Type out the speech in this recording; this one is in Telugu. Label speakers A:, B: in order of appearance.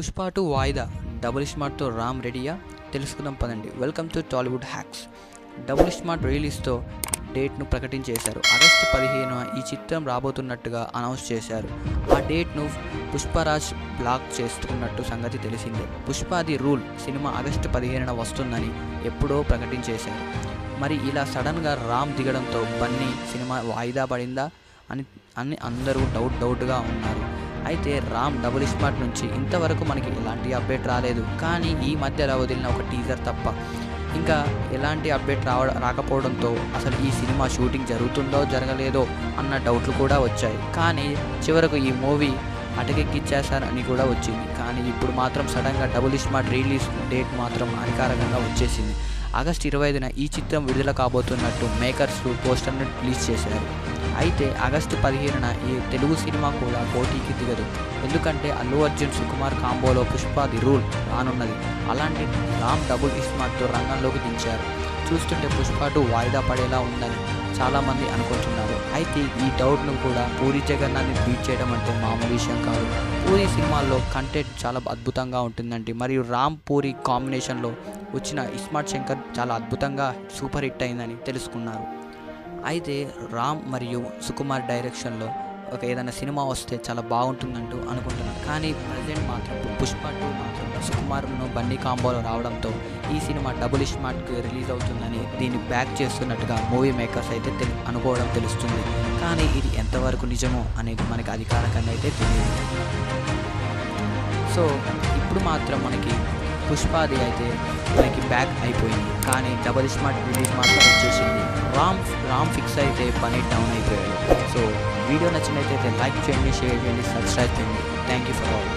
A: పుష్ప 2 వాయిదా డబుల్ స్మార్ట్తో రామ్ రెడీయా? తెలుసుకుందాం పదండి. Welcome to Tollywood hacks. Double smart రిలీజ్తో డేట్ను ప్రకటించేశారు. ఆగస్టు 15న ఈ చిత్రం రాబోతున్నట్టుగా అనౌన్స్ చేశారు. ఆ డేట్ను పుష్పరాజ్ బ్లాక్ చేసుకున్నట్టు సంగతి తెలిసిందే. Pushpa the rule cinema August 15న వస్తుందని ఎప్పుడో ప్రకటించేశారు. మరి ఇలా సడన్గా రామ్ దిగడంతో బన్నీ సినిమా వాయిదా పడిందా అని అందరూ డౌట్గా ఉన్నారు. అయితే రామ్ డబుల్ స్మార్ట్ నుంచి ఇంతవరకు మనకి ఎలాంటి అప్డేట్ రాలేదు. కానీ ఈ మధ్యలో వదిలిన ఒక టీజర్ తప్ప ఇంకా ఎలాంటి అప్డేట్ రాకపోవడంతో అసలు ఈ సినిమా షూటింగ్ జరుగుతుందో జరగలేదో అన్న డౌట్లు కూడా వచ్చాయి. కానీ చివరకు ఈ మూవీ అటకెక్కిచ్చేశారని కూడా వచ్చింది. కానీ ఇప్పుడు మాత్రం సడన్గా డబుల్ స్మార్ట్ రిలీజ్ డేట్ మాత్రం అధికారికంగా వచ్చేసింది. ఆగస్టు 25న ఈ చిత్రం విడుదల కాబోతున్నట్టు మేకర్స్ పోస్టర్ను రిలీజ్ చేశారు. అయితే ఆగస్టు 15న ఈ తెలుగు సినిమా కూడా పోటీకి దిగదు. ఎందుకంటే అల్లు అర్జున్ సుకుమార్ కాంబోలో పుష్ప ది రూల్ రానున్నది. అలాంటి రామ్ డబుల్ స్మార్ట్తో రంగంలోకి దించారు. చూస్తుంటే పుష్ప 2 వాయిదా పడేలా ఉందని చాలామంది అనుకుంటున్నారు. అయితే ఈ డౌట్ను కూడా పూరి జగన్నాథ్ని బీట్ చేయడం అంటే మామూలు విషయం కాదు. పూరి సినిమాల్లో కంటెంట్ చాలా అద్భుతంగా ఉంటుందండి. మరియు రామ్ పూరి కాంబినేషన్లో వచ్చిన ఇస్మార్ట్ శంకర్ చాలా అద్భుతంగా సూపర్ హిట్ అయిందని తెలుసుకున్నారు. అయితే రామ్ మరియు సుకుమార్ డైరెక్షన్లో ఏదైనా సినిమా వస్తే చాలా బాగుంటుందంటూ అనుకుంటున్నారు. కానీ ప్రజెంట్ మాత్రం పుష్ప 2 మాత్రం సుకుమార్ను బన్నీ కాంబోలో రావడంతో ఈ సినిమా డబుల్ స్మార్ట్కి రిలీజ్ అవుతుందని దీన్ని బ్యాక్ చేస్తున్నట్టుగా మూవీ మేకర్స్ అయితే అనుకోవడం తెలుస్తుంది. కానీ ఇది ఎంతవరకు నిజమో అనేది మనకి అధికారికంగా అయితే తెలియదు. సో ఇప్పుడు మాత్రం మనకి పుష్పాది అయితే మనకి బ్యాక్ అయిపోయింది. కానీ డబుల్ స్మార్ట్ రిలీజ్ మాత్రం వచ్చేసింది. రామ్ ఫిక్స్ అయితే పని డౌన్ అయిపోయాడు. సో వీడియో నచ్చినట్లయితే లైక్ చేయండి, షేర్ చేయండి, సబ్స్క్రైబ్ చేయండి. Thank you for all.